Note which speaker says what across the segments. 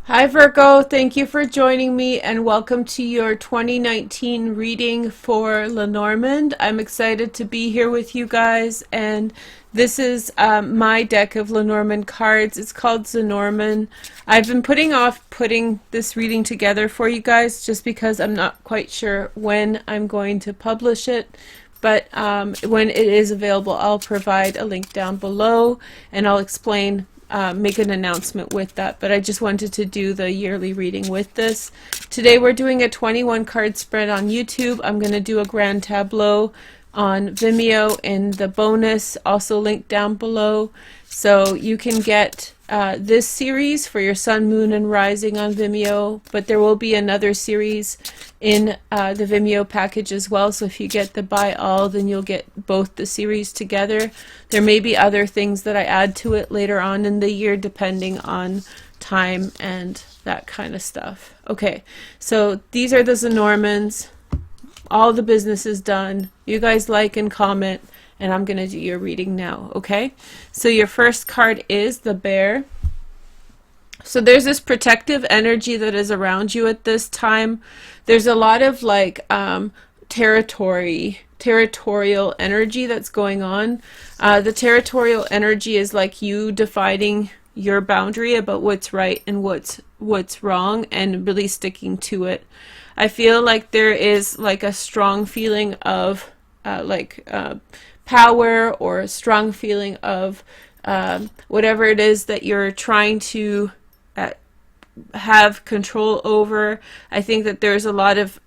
Speaker 1: Hi Virgo, thank you for joining me and welcome to your 2019 reading for Lenormand. I'm excited to be here with you guys, and this is my deck of Lenormand cards. It's called Lenormand. I've been putting off putting this reading together for you guys just because I'm not quite sure when I'm going to publish it. But when it is available, I'll provide a link down below and I'll explain make an announcement with that, but I just wanted to do the yearly reading with this. Today we're doing a 21 card spread on YouTube. I'm going to do a grand tableau on Vimeo in the bonus, also linked down below. So you can get this series for your sun, moon, and rising on Vimeo, but there will be another series in the Vimeo package as well. So if you get the buy all, then you'll get both the series together. There may be other things that I add to it later on in the year, depending on time and that kind of stuff. Okay, so these are the Lenormands. All the business is done. You guys like and comment, and I'm going to do your reading now, okay? So your first card is the Bear. So there's this protective energy that is around you at this time. There's a lot of like territorial energy that's going on. The territorial energy is like you defining your boundary about what's right and what's wrong, and really sticking to it. I feel like there is like a strong feeling of power, or a strong feeling of whatever it is that you're trying to have control over. I think that there's a lot of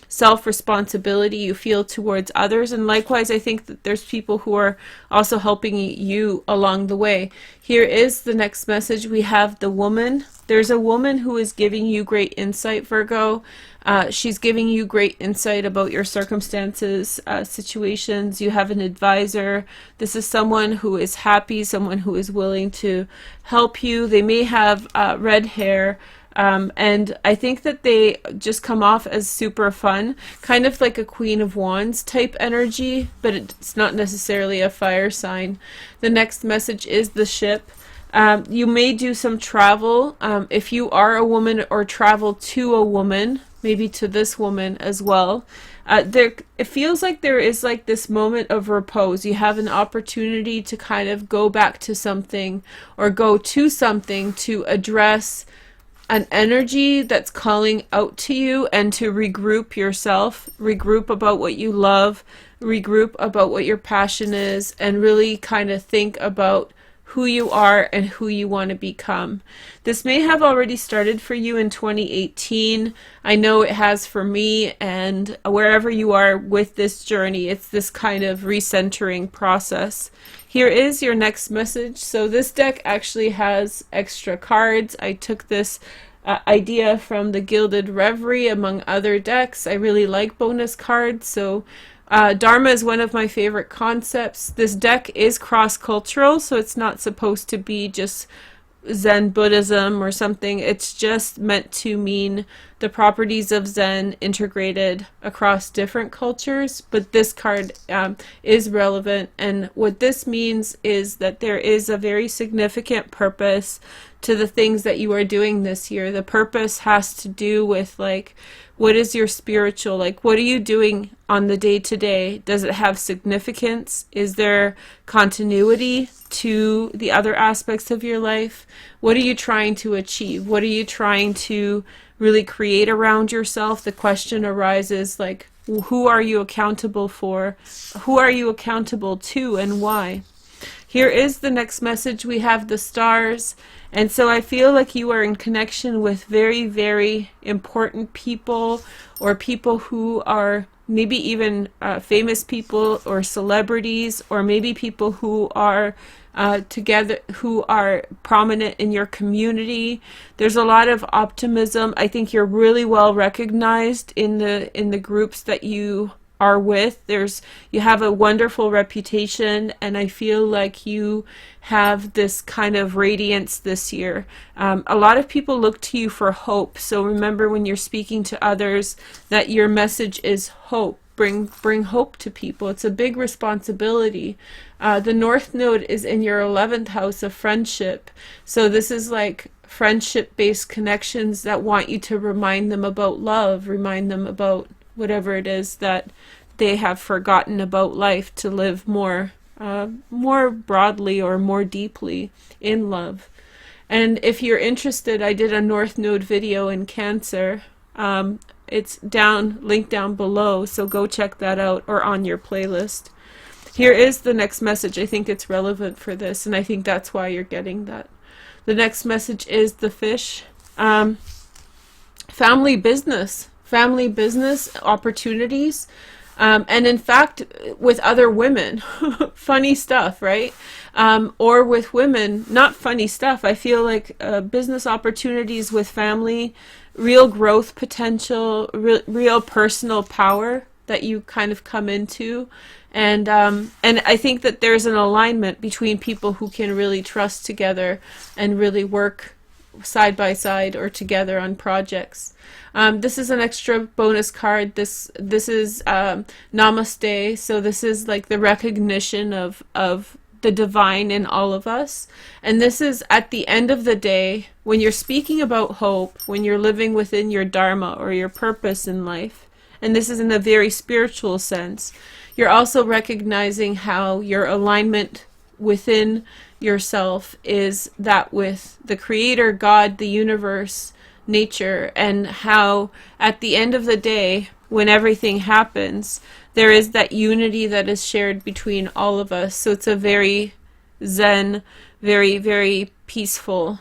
Speaker 1: self-responsibility you feel towards others, and likewise I think that there's people who are also helping you along the way. Here is the next message. We have the Woman. There's a woman who is giving you great insight, Virgo. She's giving you great insight about your circumstances, situations. You have an advisor. This is someone who is happy, someone who is willing to help you. They may have red hair. And I think that they just come off as super fun, kind of like a Queen of Wands type energy, but it's not necessarily a fire sign. The next message is the Ship. You may do some travel if you are a woman, or travel to a woman, maybe to this woman as well. It feels like there is like this moment of repose. You have an opportunity to kind of go back to something, or go to something to address an energy that's calling out to you, and to regroup yourself, regroup about what you love, regroup about what your passion is, and really kind of think about who you are and who you want to become. This may have already started for you in 2018. I know it has for me, and wherever you are with this journey, it's this kind of recentering process. Here is your next message. So this deck actually has extra cards. I took this idea from the Gilded Reverie, among other decks. I really like bonus cards, so Dharma is one of my favorite concepts. This deck is cross-cultural, so it's not supposed to be just Zen Buddhism or something. It's just meant to mean the properties of Zen integrated across different cultures, but this card is relevant, and what this means is that there is a very significant purpose to the things that you are doing this year. The purpose has to do with like, what is your spiritual, like what are you doing on the day-to-day? Does it have significance? Is there continuity to the other aspects of your life? What are you trying to achieve? What are you trying to really create around yourself? The question arises like, who are you accountable for? Who are you accountable to, and why? Here is the next message. We have the Stars. And so I feel like you are in connection with very, very important people, or people who are maybe even famous people or celebrities, or maybe people who are together, who are prominent in your community. There's a lot of optimism. I think you're really well recognized in the groups that you are with. You have a wonderful reputation, and I feel like you have this kind of radiance this year. A lot of people look to you for hope, so remember when you're speaking to others that your message is hope. bring hope to people. It's a big responsibility. The North Node is in your 11th house of friendship. So this is like friendship-based connections that want you to remind them about love, remind them about whatever it is that they have forgotten about life, to live more broadly or more deeply in love. And if you're interested, I did a North Node video in Cancer. It's linked down below, so go check that out, or on your playlist. Here is the next message. I think it's relevant for this, and I think that's why you're getting that. The next message is the fish. Family business opportunities. And in fact, with other women, funny stuff, right? Or with women, not funny stuff. I feel like business opportunities with family, real growth potential, real personal power that you kind of come into. And I think that there's an alignment between people who can really trust together and really work side by side or together on projects. This is an extra bonus card. This is Namaste. So this is like the recognition of the divine in all of us. And this is at the end of the day, when you're speaking about hope, when you're living within your dharma or your purpose in life, and this is in a very spiritual sense, you're also recognizing how your alignment within yourself is that with the Creator, God, the universe, nature, and how at the end of the day, when everything happens, there is that unity that is shared between all of us. So it's a very zen, very, very peaceable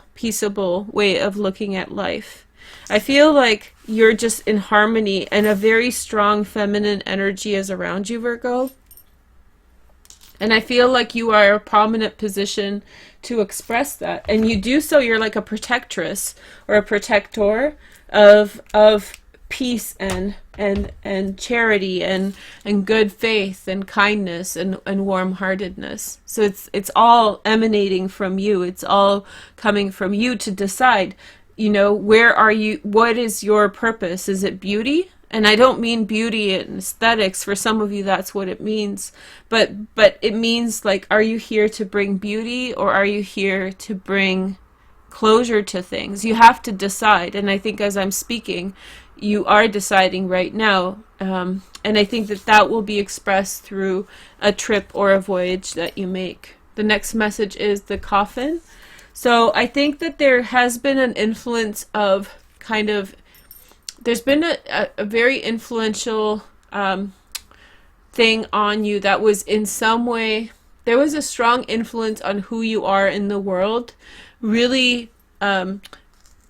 Speaker 1: way of looking at life. I feel like you're just in harmony, and a very strong feminine energy is around you, Virgo. And I feel like you are a prominent position to express that. And you do so, you're like a protectress or a protector of peace and charity and good faith and kindness and warm-heartedness. So it's all emanating from you. It's all coming from you to decide, you know, where are you, what is your purpose? Is it beauty? And I don't mean beauty and aesthetics. For some of you, that's what it means. But it means, like, are you here to bring beauty, or are you here to bring closure to things? You have to decide. And I think as I'm speaking, you are deciding right now. And I think that will be expressed through a trip or a voyage that you make. The next message is the coffin. So I think that there has been an influence of kind of, there's been a very influential thing on you that was in some way, there was a strong influence on who you are in the world, really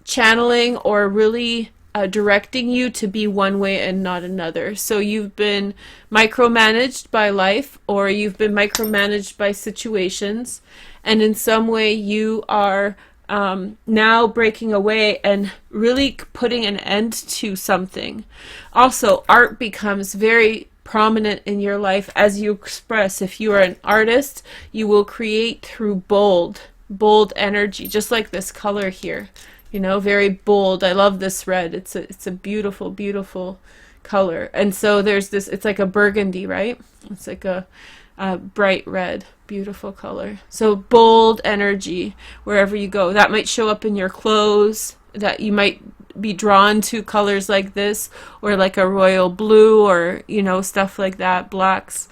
Speaker 1: channeling or really directing you to be one way and not another. So you've been micromanaged by life, or you've been micromanaged by situations, and in some way you are now breaking away and really putting an end to something. Also, art becomes very prominent in your life as you express. If you are an artist, you will create through bold energy, just like this color here. You know, very bold. I love this red. It's a beautiful, beautiful color. And so there's this, it's like a burgundy, right? It's like a bright red, beautiful color. So bold energy wherever you go. That might show up in your clothes, that you might be drawn to colors like this, or like a royal blue, or, you know, stuff like that, blacks.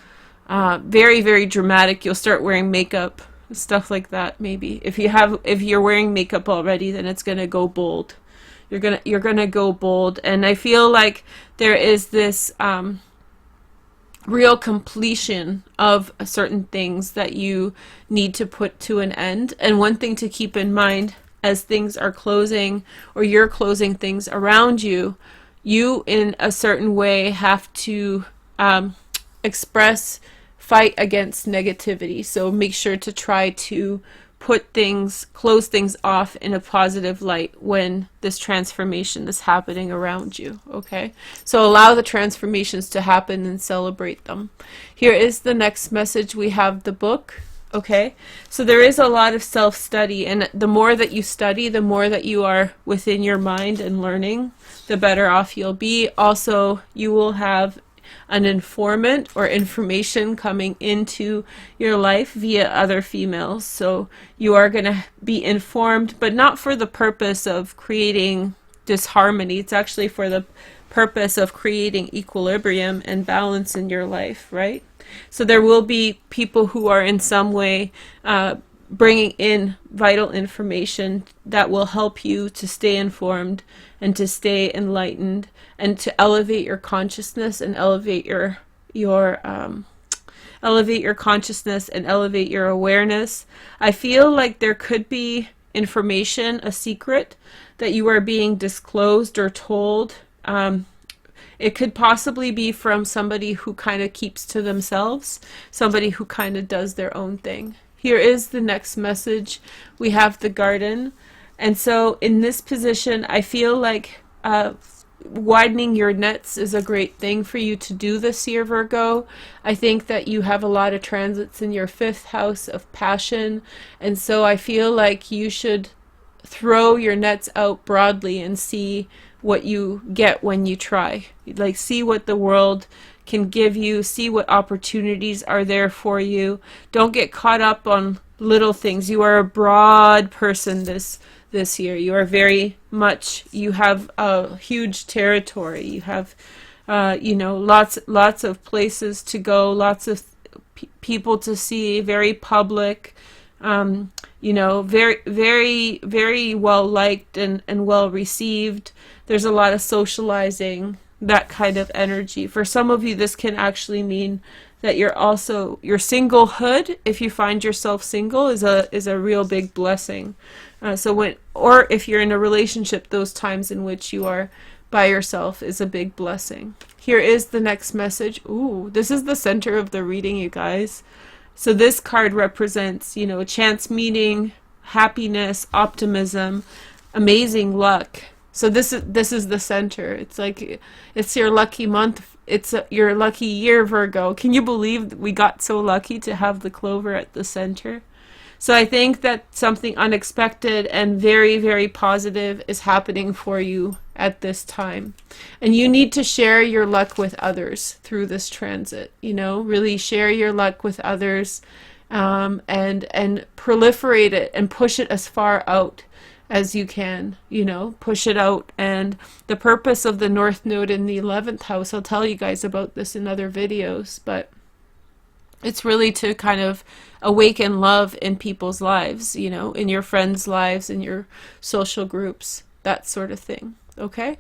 Speaker 1: Very, very dramatic. You'll start wearing makeup, stuff like that. Maybe if you're wearing makeup already, then it's gonna go bold. You're gonna go bold. And I feel like there is this real completion of certain things that you need to put to an end. And one thing to keep in mind as things are closing, or you're closing things around you, you in a certain way have to fight against negativity. So make sure to try to close things off in a positive light when this transformation is happening around you, okay? So allow the transformations to happen and celebrate them. Here is the next message. We have the book, okay? So there is a lot of self-study, and the more that you study, the more that you are within your mind and learning, the better off you'll be. Also, you will have an informant or information coming into your life via other females. So you are going to be informed, but not for the purpose of creating disharmony. It's actually for the purpose of creating equilibrium and balance in your life, right? So there will be people who are in some way bringing in vital information that will help you to stay informed and to stay enlightened and to elevate your consciousness and elevate elevate your consciousness and elevate your awareness. I feel like there could be information, a secret that you are being disclosed or told. It could possibly be from somebody who kind of keeps to themselves, somebody who kind of does their own thing. Here is the next message. We have the Garden. And so in this position, I feel like widening your nets is a great thing for you to do this year, Virgo. I think that you have a lot of transits in your 5th house of passion. And so I feel like you should throw your nets out broadly and see what you get when you try. Like, see what the world can give you, see what opportunities are there for you. Don't get caught up on little things. You are a broad person this year. You are very much, you have a huge territory. You have lots of places to go, lots of people to see, very public, very, very, very well liked and well received. There's a lot of socializing, that kind of energy. For some of you, this can actually mean that your singlehood, if you find yourself single, is a real big blessing. Or if you're in a relationship, those times in which you are by yourself is a big blessing. Here is the next message. Ooh, this is the center of the reading, you guys. So this card represents, a chance meeting, happiness, optimism, amazing luck. So this is the center. It's like, it's your lucky month. It's your lucky year, Virgo. Can you believe we got so lucky to have the clover at the center? So I think that something unexpected and very, very positive is happening for you at this time. And you need to share your luck with others through this transit. Really share your luck with others, and proliferate it and push it as far out as you can, push it out. And the purpose of the North Node in the 11th house, I'll tell you guys about this in other videos, but it's really to kind of awaken love in people's lives, in your friends' lives, in your social groups, that sort of thing. Okay?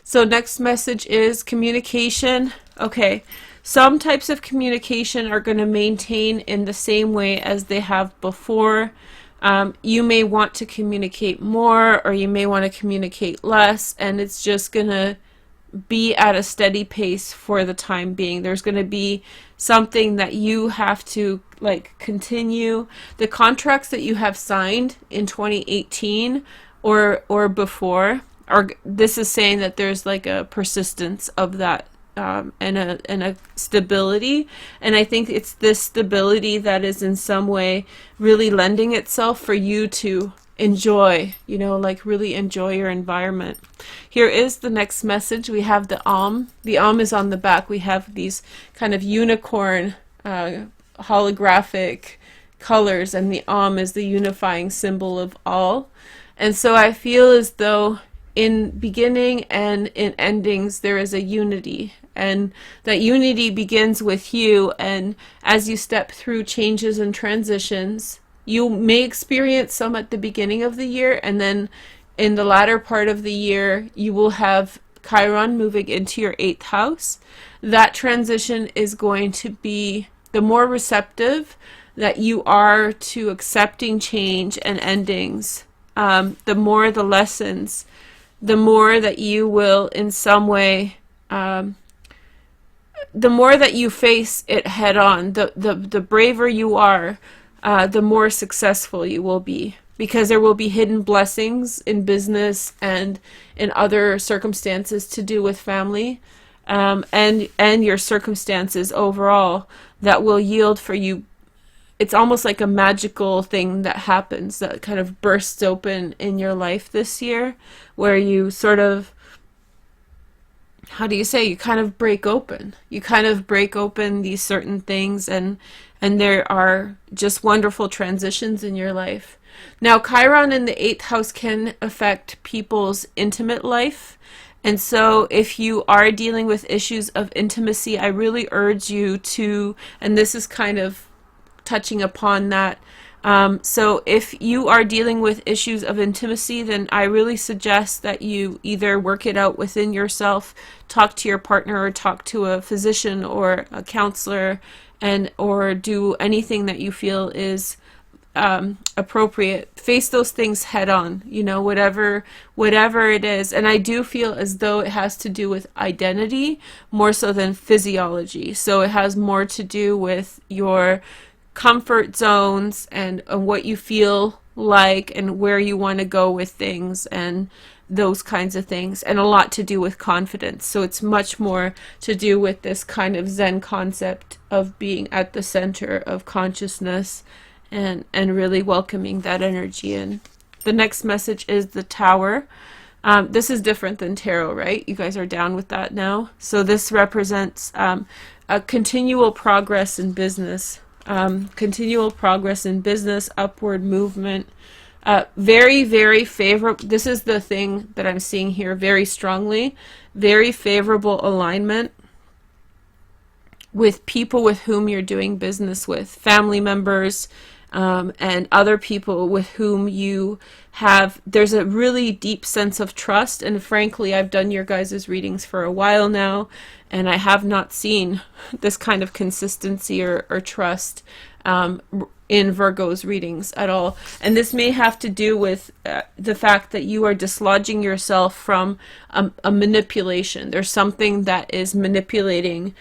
Speaker 1: So next message is communication. Okay. Some types of communication are going to maintain in the same way as they have before. You may want to communicate more, or you may want to communicate less, and it's just going to be at a steady pace for the time being. There's going to be something that you have to continue. The contracts that you have signed in 2018 or before, this is saying that there's a persistence of that, and a stability. And I think it's this stability that is in some way really lending itself for you to enjoy, really enjoy your environment. Here is the next message. We have the Om. The Om is on the back. We have these kind of unicorn holographic colors, and the Om is the unifying symbol of all. And so I feel as though in beginning and in endings there is a unity, and that unity begins with you. And as you step through changes and transitions, you may experience some at the beginning of the year, and then in the latter part of the year you will have Chiron moving into your 8th house. That transition is going to be, the more receptive that you are to accepting change and endings, the more the lessons, the more that you will in some way, the more that you face it head on, the braver you are, the more successful you will be, because there will be hidden blessings in business and in other circumstances to do with family, and your circumstances overall that will yield for you. It's almost like a magical thing that happens, that kind of bursts open in your life this year, where you sort of how do you say, you kind of break open. You kind of break open these certain things, and there are just wonderful transitions in your life. Now, Chiron in the 8th house can affect people's intimate life. And so if you are dealing with issues of intimacy, I really urge you to, and this is kind of touching upon that. So if you are dealing with issues of intimacy, then I really suggest that you either work it out within yourself, talk to your partner, or talk to a physician or a counselor, and or do anything that you feel is appropriate. Face those things head on, you know, whatever it is. And I do feel as though it has to do with identity more so than physiology. So it has more to do with your comfort zones and what you feel like and where you want to go with things and those kinds of things, and a lot to do with confidence. So it's much more to do with this kind of Zen concept of being at the center of consciousness and really welcoming that energy in. The next message is the Tower. This is different than tarot, right? You guys are down with that now. So this represents a continual progress in business. Continual progress in business, upward movement, very, very favorable. This is the thing that I'm seeing here very strongly. Very favorable alignment with people with whom you're doing business with, family members, and other people with whom you have, there's a really deep sense of trust. And frankly, I've done your guys' readings for a while now, and I have not seen this kind of consistency or trust in Virgo's readings at all. And this may have to do with the fact that you are dislodging yourself from a manipulation. There's something that is manipulating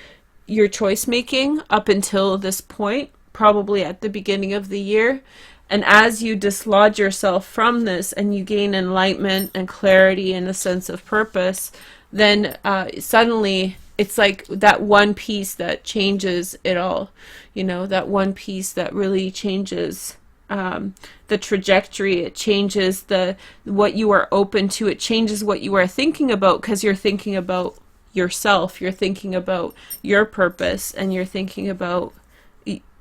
Speaker 1: your choice making up until this point, probably at the beginning of the year. And as you dislodge yourself from this and you gain enlightenment and clarity and a sense of purpose, then suddenly it's like that one piece that changes it all. You know, that one piece that really changes the trajectory. It changes what you are open to. It changes what you are thinking about, because you're thinking about yourself. You're thinking about your purpose, and you're thinking about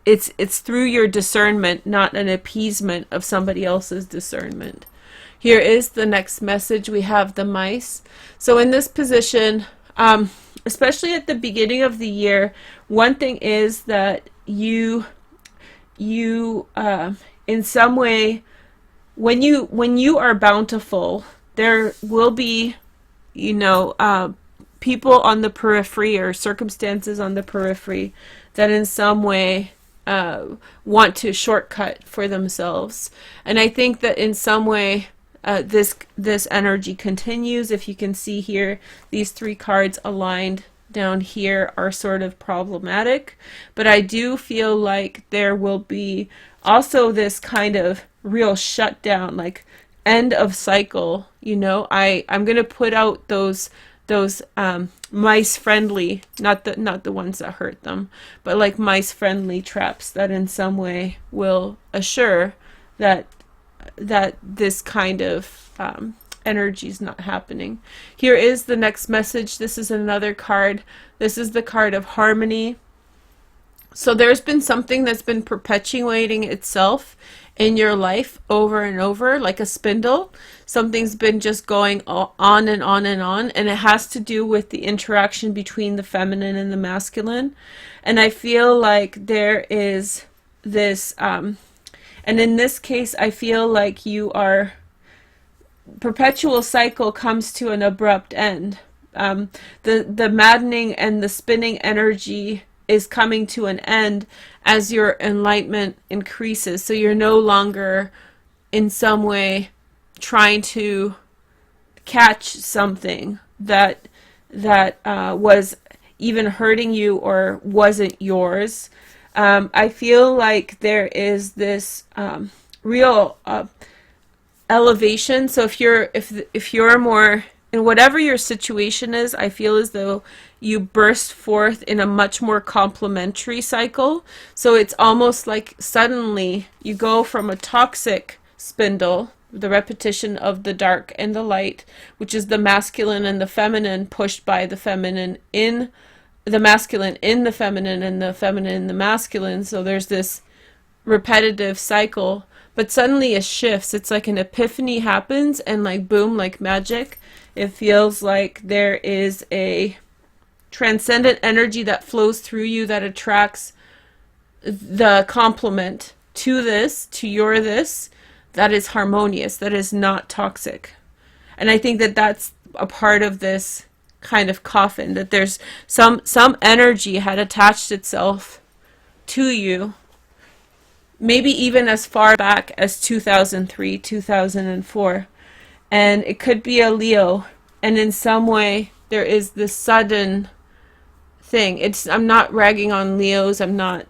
Speaker 1: it's through your discernment, not an appeasement of somebody else's discernment. Here is the next message. We have the mice. So in this position, especially at the beginning of the year, one thing is that you in some way, when you are bountiful, there will be, you know, people on the periphery or circumstances on the periphery that in some way want to shortcut for themselves. And I think that in some way this energy continues. If you can see here, these 3 cards aligned down here are sort of problematic, but I do feel like there will be also this kind of real shutdown, like end of cycle. You know, I'm gonna put out those mice friendly, not the ones that hurt them, but like mice friendly traps that in some way will assure that this kind of energy is not happening. Here is the next message. This is another card. This is the card of harmony. So there's been something that's been perpetuating itself in your life over and over, like a spindle. Something's been just going on and on and on, and it has to do with the interaction between the feminine and the masculine. And I feel like there is this, and in this case, I feel like perpetual cycle comes to an abrupt end. The maddening and the spinning energy is coming to an end as your enlightenment increases. So you're no longer in some way trying to catch something that was even hurting you or wasn't yours. I feel like there is this real elevation. So if you're more in whatever your situation is, I feel as though you burst forth in a much more complementary cycle. So it's almost like suddenly you go from a toxic spindle the repetition of the dark and the light, which is the masculine and the feminine pushed by the feminine in the masculine in the feminine, and the feminine in the masculine. So there's this repetitive cycle, but suddenly it shifts. It's like an epiphany happens, and like boom, like magic, it feels like there is a transcendent energy that flows through you that attracts the complement to this, to your this, that is harmonious, that is not toxic. And I think that that's a part of this kind of coffin, that there's some energy had attached itself to you, maybe even as far back as 2003, 2004. And it could be a Leo, and in some way there is this sudden thing. I'm not ragging on Leos. I'm not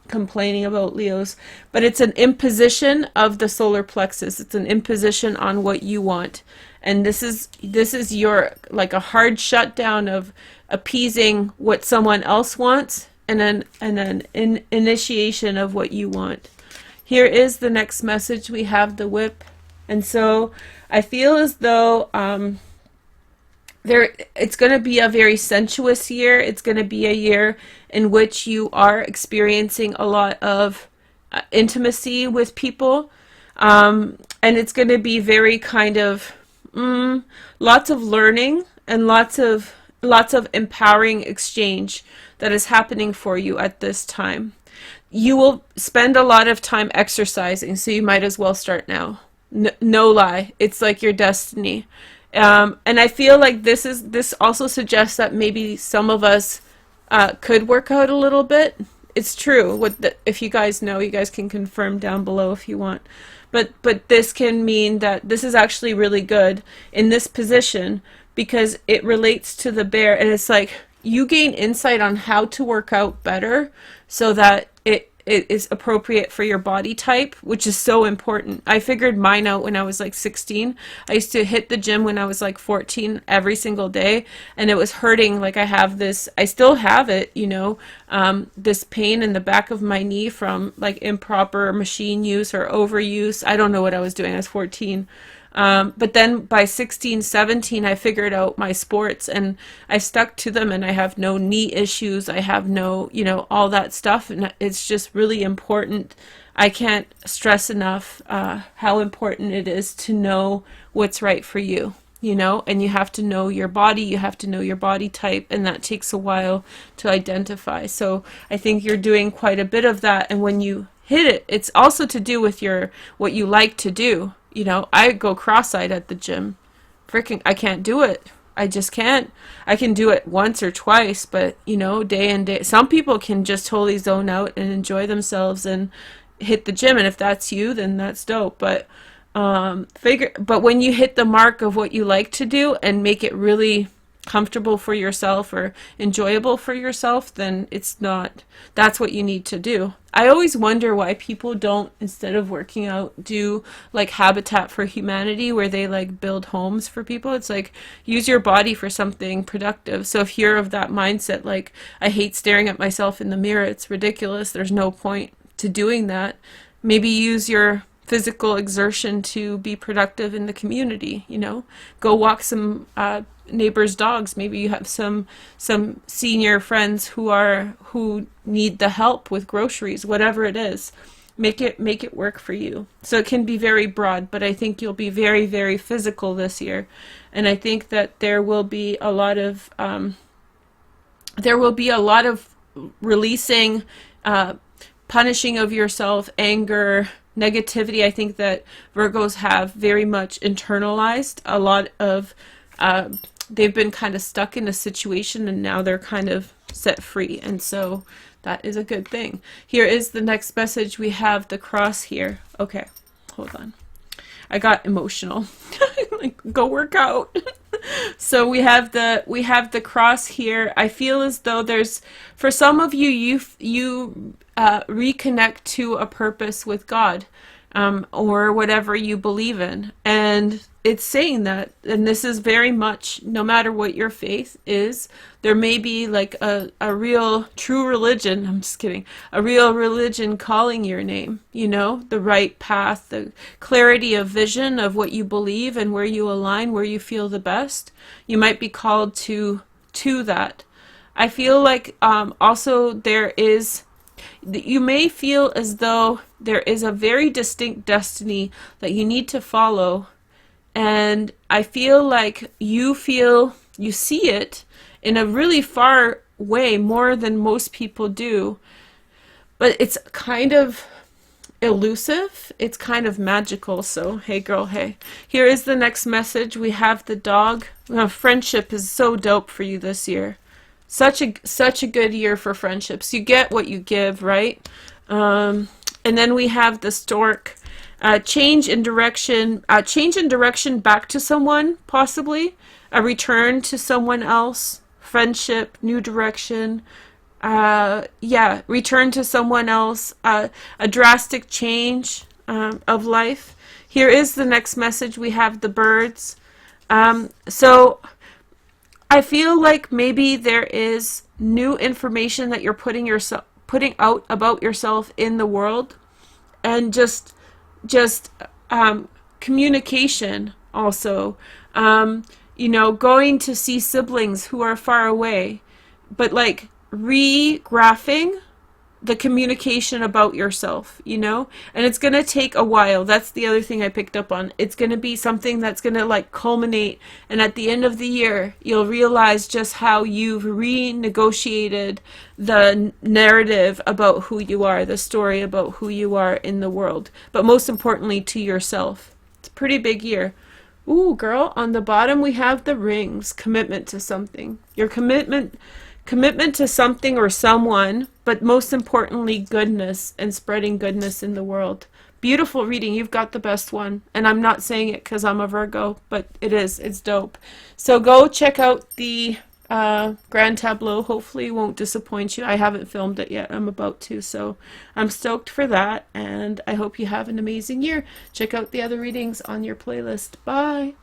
Speaker 1: complaining about Leos, but it's an imposition of the solar plexus. It's an imposition on what you want, and this is your, like, a hard shutdown of appeasing what someone else wants, and then initiation of what you want. Here is the next message. We have the whip, and so I feel as though it's going to be a very sensuous year. It's going to be a year in which you are experiencing a lot of intimacy with people, and it's going to be very kind of lots of learning and lots of empowering exchange that is happening for you at this time. You will spend a lot of time exercising, so you might as well start now. No lie, it's like your destiny. And I feel like this also suggests that maybe some of us could work out a little bit. It's true. If you guys know, you guys can confirm down below if you want. But this can mean that this is actually really good in this position, because it relates to the bear, and it's like you gain insight on how to work out better so that it is appropriate for your body type, which is so important. I figured mine out when I was like 16. I used to hit the gym when I was like 14 every single day, and it was hurting. Like, I still have it, this pain in the back of my knee from like improper machine use or overuse. I don't know what I was doing. I was 14. But then by 16, 17, I figured out my sports, and I stuck to them, and I have no knee issues. I have no, all that stuff. And it's just really important. I can't stress enough how important it is to know what's right for you, and you have to know your body. You have to know your body type, and that takes a while to identify. So I think you're doing quite a bit of that. And when you hit it, it's also to do with what you like to do. I go cross-eyed at the gym. I can't do it. I just can't. I can do it once or twice, but, day and day. Some people can just totally zone out and enjoy themselves and hit the gym, and if that's you, then that's dope. But when you hit the mark of what you like to do and make it really comfortable for yourself or enjoyable for yourself, then that's what you need to do. I always wonder why people don't, instead of working out, do like Habitat for Humanity, where they like build homes for people. It's like, use your body for something productive. So if you're of that mindset, like, I hate staring at myself in the mirror, it's ridiculous, there's no point to doing that, maybe use your physical exertion to be productive in the community. Go walk some neighbors' dogs. Maybe you have some senior friends who need the help with groceries, whatever it is. Make it work for you. So it can be very broad, but I think you'll be very, very physical this year. And I think that there will be a lot of releasing, punishing of yourself, anger, negativity. I think that Virgos have very much internalized a lot of they've been kind of stuck in a situation, and now they're kind of set free, and so that is a good thing. Here is the next message. We have the cross here. Okay, hold on. I got emotional. Like, go work out. So we have the cross here. I feel as though there's, for some of you, you reconnect to a purpose with God, or whatever you believe in, and And it's saying that, and this is very much, no matter what your faith is, there may be like a real true religion, I'm just kidding, a real religion calling your name, you know, the right path, the clarity of vision of what you believe and where you align, where you feel the best. You might be called to that. I feel like also there is, you may feel as though there is a very distinct destiny that you need to follow. And I feel like you see it in a really far way, more than most people do. But it's kind of elusive. It's kind of magical. So, hey girl, hey. Here is the next message. We have the dog. Friendship is so dope for you this year. Such a good year for friendships. You get what you give, right? And then we have the stork. Change in direction back to someone, possibly. A return to someone else. Friendship, new direction. Return to someone else. A drastic change of life. Here is the next message. We have the birds. So I feel like maybe there is new information that you're putting out about yourself in the world, and just communication also. Going to see siblings who are far away, but like re-graphing the communication about yourself, and it's going to take a while. That's the other thing I picked up on. It's going to be something that's going to like culminate, and at the end of the year you'll realize just how you've renegotiated the narrative about who you are, the story about who you are in the world, but most importantly to yourself. It's a pretty big year. Ooh, girl, on the bottom we have the rings. Commitment to something. Your commitment to something or someone, but most importantly, goodness and spreading goodness in the world. Beautiful reading. You've got the best one. And I'm not saying it because I'm a Virgo, but it is. It's dope. So go check out the Grand Tableau. Hopefully it won't disappoint you. I haven't filmed it yet. I'm about to. So I'm stoked for that. And I hope you have an amazing year. Check out the other readings on your playlist. Bye.